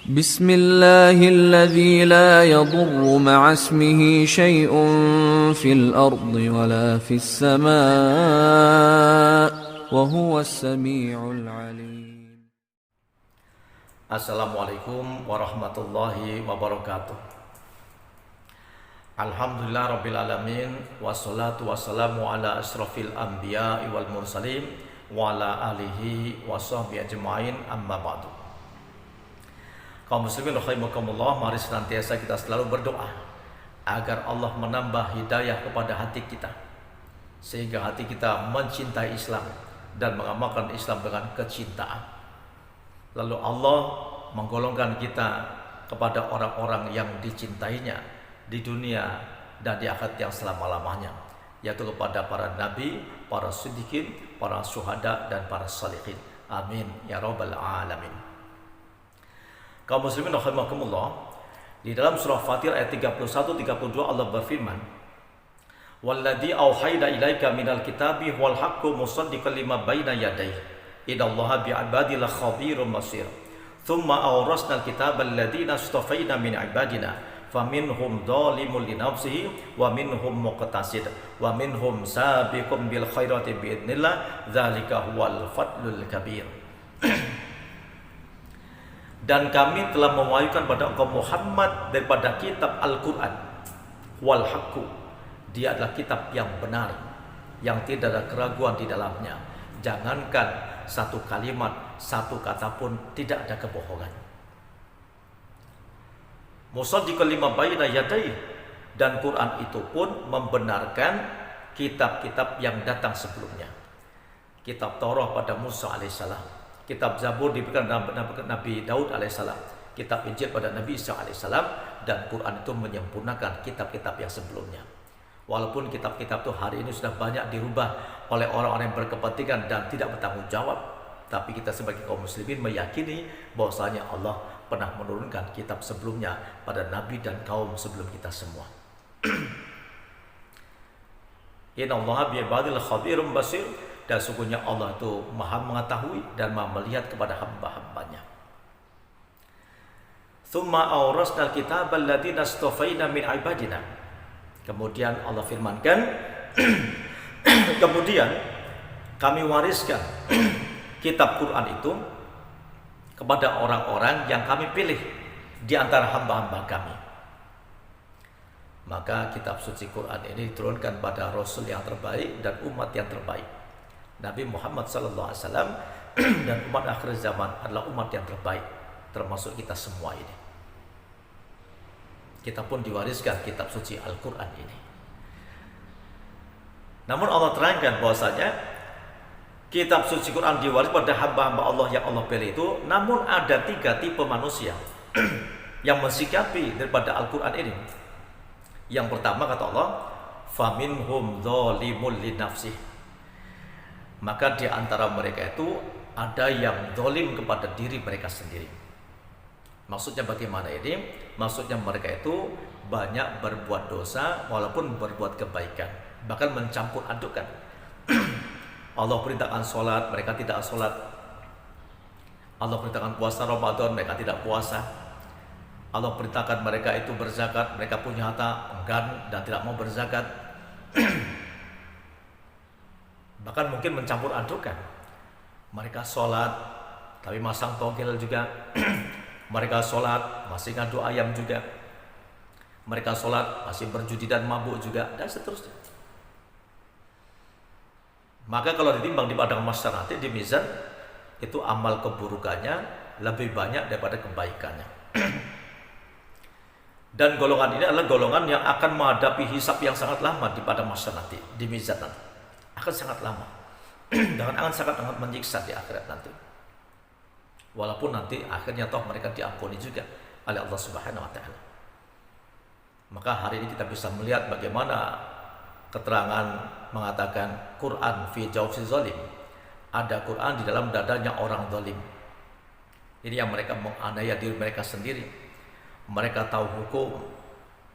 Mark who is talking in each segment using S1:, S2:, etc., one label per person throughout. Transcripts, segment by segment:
S1: بسم الله الذي لا يضر مع اسمه شيء في الأرض ولا في السماء وهو السميع العليم.
S2: Assalamualaikum warahmatullahi wabarakatuh. Alhamdulillah rabbil alamin, wassalatu wassalamu ala asrafil anbiya'i wal mursalin wa ala alihi wa sahbihi ajma'in, amma ba'du. Kaum muslimin rahimakumullah, mari senantiasa kita selalu berdoa agar Allah menambah hidayah kepada hati kita, sehingga hati kita mencintai Islam dan mengamalkan Islam dengan kecintaan. Lalu Allah menggolongkan kita kepada orang-orang yang dicintainya di dunia dan di akhirat yang selama-lamanya, yaitu kepada para nabi, para siddiqin, para syuhada, dan para salihin. Amin ya rabbal alamin. Kaum muslimin rahimakumullah, di dalam surah Fatir ayat 31-32 Allah berfirman, "Walladzi auhayna ilaika minal kitabi wal haqqu musaddiqan lima baina yadayhi innallaha bi'ibadihi lakhabirum basir. Tsumma awrasnal kitaba alladziina istafayna min ibadina faminhum dzalimun li nafsihi wa minhum muqtasid wa minhum sabiqun bil khairati biidznillah dzalika huwal fadlul kabir." Dan kami telah mewahyukan pada engkau Muhammad daripada kitab Al-Quran wal haqqu, dia adalah kitab yang benar, yang tidak ada keraguan di dalamnya. Jangankan satu kalimat, satu kata pun tidak ada kebohongan. Musaddiqan lima baina yadayhi, dan Quran itu pun membenarkan kitab-kitab yang datang sebelumnya. Kitab Taurat pada Musa alaihissalam, kitab Zabur diberikan Nabi Daud alaihissalam, kitab Injil pada Nabi Isa alaihissalam, dan Quran itu menyempurnakan kitab-kitab yang sebelumnya. Walaupun kitab-kitab itu hari ini sudah banyak dirubah oleh orang-orang yang berkepentingan dan tidak bertanggung jawab, tapi kita sebagai kaum muslimin meyakini bahwasanya Allah pernah menurunkan kitab sebelumnya pada Nabi dan kaum sebelum kita semua. Innallaha bi'ibadihi khabirum basir, dan sungguhnya Allah itu maha mengetahui dan maha melihat kepada hamba-hambanya. Tsumma awrasnal kitaba alladziina istafayna min ibadina. Kemudian Allah firmankan, kemudian kami wariskan kitab Quran itu kepada orang-orang yang kami pilih di antara hamba-hamba kami. Maka kitab suci Quran ini diturunkan pada Rasul yang terbaik dan umat yang terbaik, Nabi Muhammad SAW, dan umat akhir zaman adalah umat yang terbaik, termasuk kita semua ini. Kita pun diwariskan kitab suci Al-Quran ini. Namun Allah terangkan bahwasanya kitab suci Quran diwaris pada hamba-hamba Allah yang Allah pilih itu, namun ada 3 tipe manusia yang mensikapi daripada Al-Quran ini. Yang pertama kata Allah, faminhum dzalimun li nafsihi, maka di antara mereka itu ada yang zalim kepada diri mereka sendiri. Maksudnya bagaimana ini? Maksudnya mereka itu banyak berbuat dosa walaupun berbuat kebaikan, bahkan mencampur adukan. Allah perintahkan sholat, mereka tidak sholat. Allah perintahkan puasa Ramadan, mereka tidak puasa. Allah perintahkan mereka itu berzakat, mereka punya harta enggan dan tidak mau berzakat. Bahkan mungkin mencampur adukan. Mereka sholat tapi masang togel juga. Mereka sholat masih ngadu ayam juga. Mereka sholat masih berjudi dan mabuk juga, dan seterusnya. Maka kalau ditimbang di padang mahsyar nanti di mizan, itu amal keburukannya lebih banyak daripada kebaikannya. Dan golongan ini adalah golongan yang akan menghadapi hisab yang sangat lama di padang mahsyar nanti, di mizan nanti. Akan sangat lama dan akan sangat menyiksa di akhirat nanti. Walaupun nanti akhirnya toh mereka diampuni juga oleh Allah Subhanahu wa taala. Maka hari ini kita bisa melihat bagaimana keterangan mengatakan Quran fi jawfi zalim. Ada Quran di dalam dadanya orang zalim. Ini yang mereka menganiaya diri mereka sendiri. Mereka tahu hukum,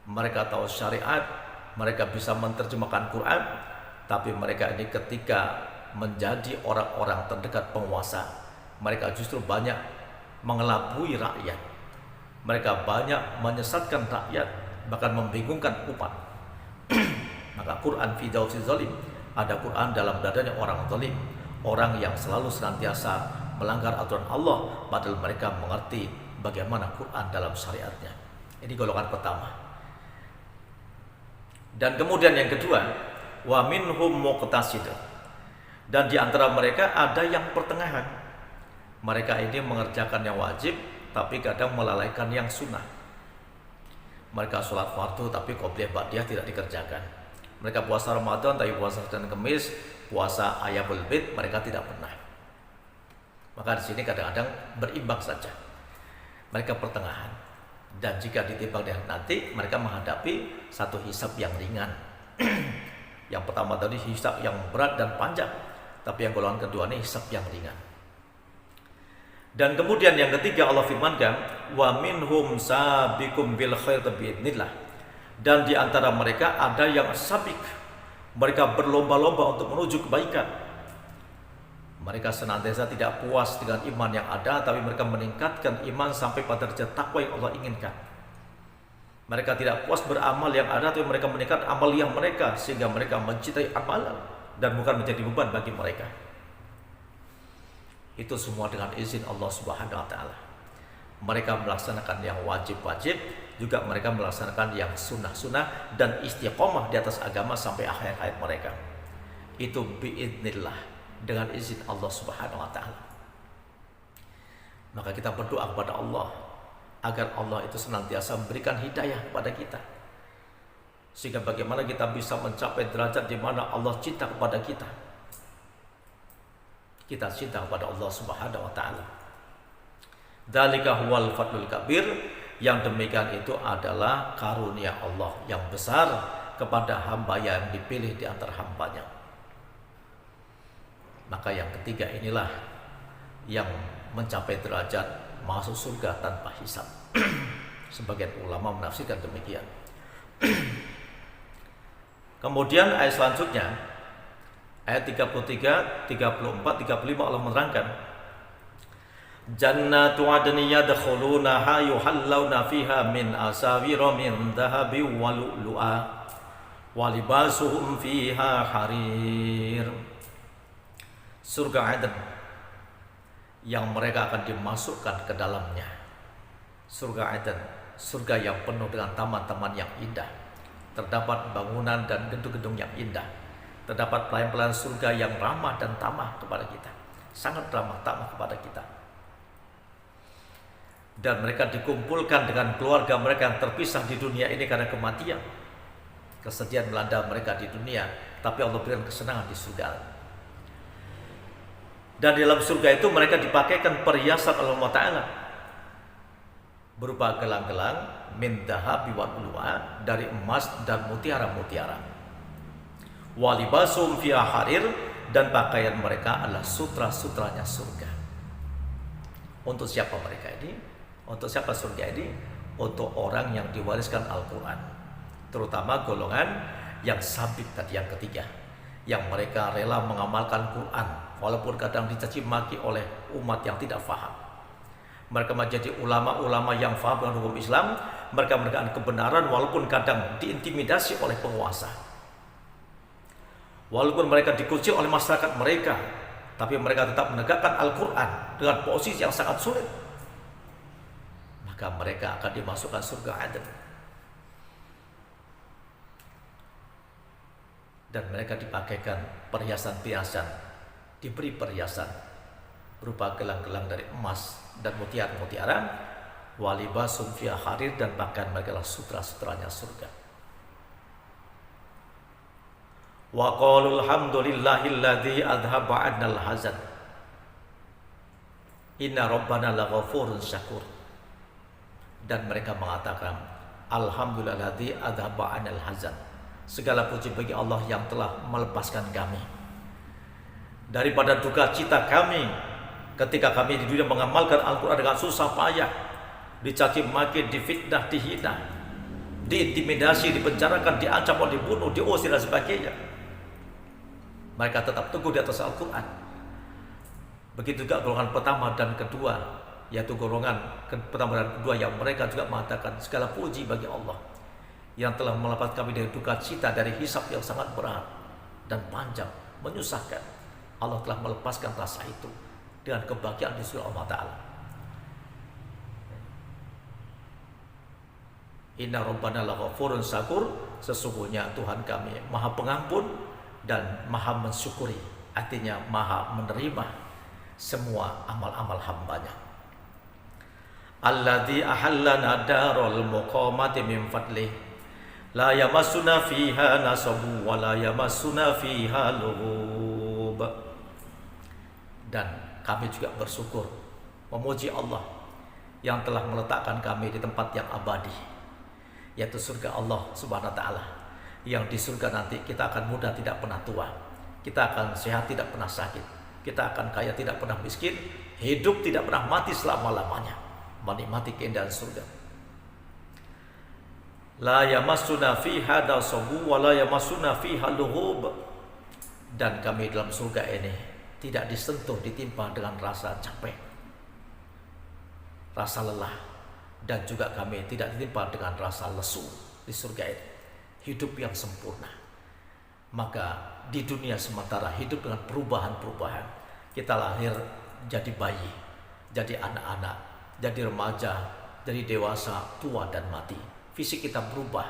S2: mereka tahu syariat, mereka bisa menerjemahkan Quran, tapi mereka ini ketika menjadi orang-orang terdekat penguasa, mereka justru banyak mengelabui rakyat, Mereka banyak menyesatkan rakyat, bahkan membingungkan umat. Maka Quran fi dawsi zalim, ada Quran dalam dadanya orang zalim, orang yang selalu senantiasa melanggar aturan Allah padahal mereka mengerti bagaimana Quran dalam syariatnya. Ini golongan pertama. Dan kemudian yang kedua, wa minhum muqtasid. Dan di antara mereka ada yang pertengahan. Mereka ini mengerjakan yang wajib tapi kadang melalaikan yang sunnah. Mereka sholat fardu tapi qobliyah ba'diyah tidak dikerjakan. Mereka puasa Ramadan tapi puasa Senin Kemis, puasa Ayyamul Bid mereka tidak pernah. Maka di sini kadang-kadang berimbang saja. Mereka pertengahan. Dan jika ditimbang di hari nanti, mereka menghadapi satu hisab yang ringan. Yang pertama tadi hisab yang berat dan panjang, tapi yang golongan kedua ini hisab yang ringan. Dan kemudian yang ketiga Allah firmankan, wa minhum sabiqum bil khair biidznillah. Dan di antara mereka ada yang sabik. Mereka berlomba-lomba untuk menuju kebaikan. Mereka senantiasa tidak puas dengan iman yang ada, tapi mereka meningkatkan iman sampai pada derajat takwa yang Allah inginkan. Mereka tidak puas beramal yang ada, tapi mereka meningkatkan amal yang mereka, sehingga mereka mencintai amalan dan bukan menjadi beban bagi mereka. Itu semua dengan izin Allah Subhanahu wa taala. Mereka melaksanakan yang wajib-wajib, juga mereka melaksanakan yang sunnah-sunnah dan istiqomah di atas agama sampai akhir hayat mereka. Itu biidznillah, dengan izin Allah Subhanahu wa taala. Maka kita berdoa kepada Allah agar Allah itu senantiasa memberikan hidayah kepada kita. Sehingga bagaimana kita bisa mencapai derajat di mana Allah cinta kepada kita. Kita cinta kepada Allah Subhanahu wa taala. Dzalika huwal fadlul kabir, yang demikian itu adalah karunia Allah yang besar kepada hamba yang dipilih di antara hambanya. Maka yang ketiga inilah yang mencapai derajat masuk surga tanpa hisab. Sebagian ulama menafsirkan demikian. Kemudian ayat selanjutnya, ayat 33, 34, 35 Allah menerangkan, Jannatu adni yadkhulunaha yuhallawna fiha min asawira min dhahabi wa lu'lu'a wa libasuhum fiha harir. Surga Aden yang mereka akan dimasukkan ke dalamnya. Surga Aden, surga yang penuh dengan taman-taman yang indah. Terdapat bangunan dan gedung-gedung yang indah. Terdapat pelayan-pelayan surga yang ramah dan tamah kepada kita. Sangat ramah tamah kepada kita. Dan mereka dikumpulkan dengan keluarga mereka yang terpisah di dunia ini karena kematian. Kesedihan melanda mereka di dunia, tapi Allah berikan kesenangan di surga. Dan di dalam surga itu mereka dipakaikan perhiasan Allah Ta'ala berupa gelang-gelang min dhahabi wa lu'a, dari emas dan mutiara-mutiara. Wa libasum fiha harir, dan pakaian mereka adalah sutra-sutranya surga. Untuk siapa mereka ini? Untuk siapa surga ini? Untuk orang yang diwariskan Al-Quran, terutama golongan yang sabit tadi, yang ketiga, yang mereka rela mengamalkan Quran walaupun kadang dicaci maki oleh umat yang tidak faham. Mereka menjadi ulama-ulama yang faham dengan hukum Islam. Mereka menegakkan kebenaran walaupun kadang diintimidasi oleh penguasa, walaupun mereka dikucil oleh masyarakat mereka, tapi mereka tetap menegakkan Al-Quran dengan posisi yang sangat sulit. Maka mereka akan dimasukkan surga Aden. Dan mereka dipakaikan perhiasan-perhiasan, diberi perhiasan berupa gelang-gelang dari emas dan mutiara-mutiara, walibasum fiha harir, dan pakaian mereka adalah sutra-sutranya surga. Wa qalu alhamdulillahilladzi adhaba 'annal hazan inna rabbana laghafurun syakur. Dan mereka mengatakan, alhamdulillahilladzi adhaba 'annal hazan, segala puji bagi Allah yang telah melepaskan kami daripada duka cita kami ketika kami di dunia mengamalkan Al-Quran dengan susah payah, dicaci maki, difitnah, dihina, diintimidasi, dipenjarakan, diancam, dibunuh, diusir dan sebagainya. Mereka tetap teguh di atas Al-Quran. Begitu juga golongan pertama dan kedua yaitu golongan pertama dan kedua yang mereka juga mengatakan segala puji bagi Allah yang telah melepaskan kami dari duka cita dari hisab yang sangat berat dan panjang, menyusahkan. Allah telah melepaskan rasa itu dengan kebahagiaan di surga Allah Ta'ala. Inna Rabbana laghafurun syakur, sesungguhnya Tuhan kami Maha Pengampun dan Maha mensyukuri, artinya Maha menerima semua amal-amal hambanya. Alladzi ahallana darul muqamati min fadlih la yamassuna fiha nasabu wa la yamassuna fiha lughub. Dan kami juga bersyukur, memuji Allah yang telah meletakkan kami di tempat yang abadi, yaitu surga Allah Subhanahu wa taala. Yang di surga nanti kita akan muda tidak pernah tua, kita akan sehat tidak pernah sakit, kita akan kaya tidak pernah miskin, hidup tidak pernah mati selama-lamanya, menikmati keindahan surga. La yamassuna fiha nasabu wa la yamassuna fiha lughub. Dan kami dalam surga ini tidak disentuh, ditimpa dengan rasa capek, rasa lelah, dan juga kami tidak ditimpa dengan rasa lesu. Di surga ini hidup yang sempurna. Maka di dunia sementara hidup dengan perubahan-perubahan. Kita lahir jadi bayi, jadi anak-anak, jadi remaja, jadi dewasa, tua dan mati. Fisik kita berubah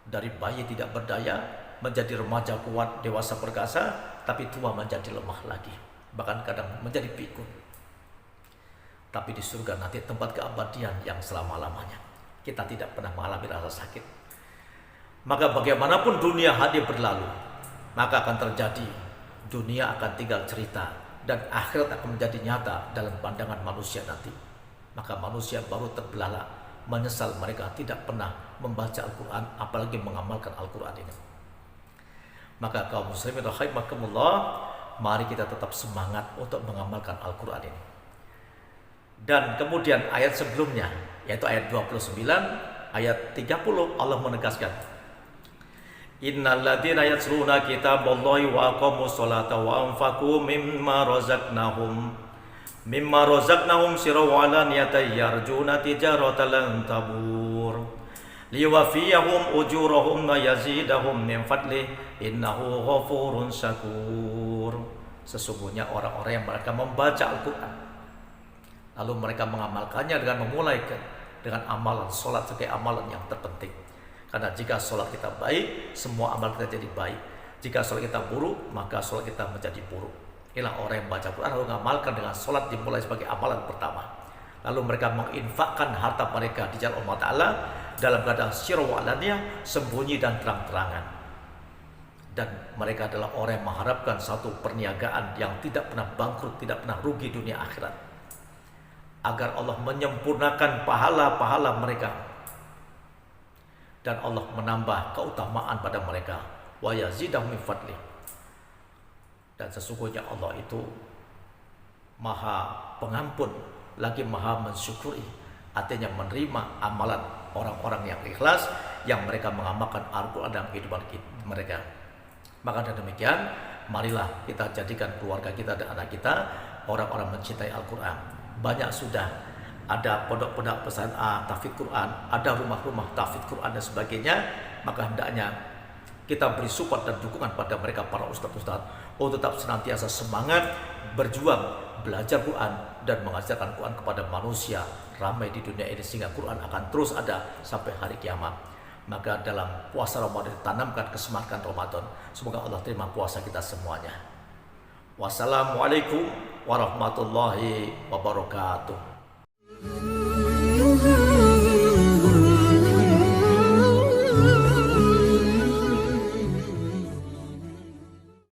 S2: dari bayi tidak berdaya menjadi remaja kuat, dewasa perkasa, tapi tua menjadi lemah lagi, bahkan kadang menjadi pikun. Tapi di surga nanti tempat keabadian yang selama-lamanya, kita tidak pernah mengalami rasa sakit. Maka bagaimanapun dunia hadir berlalu, maka akan terjadi, dunia akan tinggal cerita, dan akhirat akan menjadi nyata dalam pandangan manusia nanti. Maka manusia baru terbelalak, menyesal mereka tidak pernah membaca Al-Quran, apalagi mengamalkan Al-Quran ini. Maka kaum muslimin rahimakumullah, mari kita tetap semangat untuk mengamalkan Al-Quran ini. Dan kemudian ayat sebelumnya, yaitu ayat 29, ayat 30, Allah menegaskan, Innal ladzina yatluna kitaballahi wa aqamus sholata wa anfaqu mimma razaqnahum sirran wa alaniyatan yarjuna tijaratan lan tabur liwafiyahum ujurahum wa yazidahum min fadlih innahu ghafurun syakur. Sesungguhnya orang-orang yang mereka membaca Al-Quran, lalu mereka mengamalkannya dengan memulai dengan amalan sholat sebagai amalan yang terpenting. Karena jika sholat kita baik, semua amal kita jadi baik. Jika sholat kita buruk, maka sholat kita menjadi buruk. Inilah orang yang baca Quran lalu mengamalkan dengan sholat dimulai sebagai amalan pertama. Lalu mereka menginfakkan harta mereka di jalan Allah Ta'ala dalam keadaan sirra wa alaniyah, sembunyi dan terang-terangan. Dan mereka adalah orang yang mengharapkan satu perniagaan yang tidak pernah bangkrut, tidak pernah rugi dunia akhirat, agar Allah menyempurnakan pahala-pahala mereka dan Allah menambah keutamaan pada mereka, wa yazidahum min fadlih. Dan sesungguhnya Allah itu Maha Pengampun lagi Maha mensyukuri, artinya menerima amalan orang-orang yang ikhlas, yang mereka mengamalkan Al-Quran dalam kehidupan mereka. Maka dengan demikian, marilah kita jadikan keluarga kita dan anak kita orang-orang mencintai Al-Quran. Banyak sudah ada pondok-pondok pesantren tahfidz Quran, ada rumah-rumah tahfidz Quran dan sebagainya. Maka hendaknya kita beri support dan dukungan pada mereka, para ustadz-ustadz, untuk tetap senantiasa semangat berjuang belajar Quran dan mengajarkan Quran kepada manusia ramai di dunia ini, sehingga Quran akan terus ada sampai hari kiamat. Maka dalam puasa Ramadan ditanamkan kesemangat Ramadan. Semoga Allah terima puasa kita semuanya. Wassalamualaikum warahmatullahi wabarakatuh.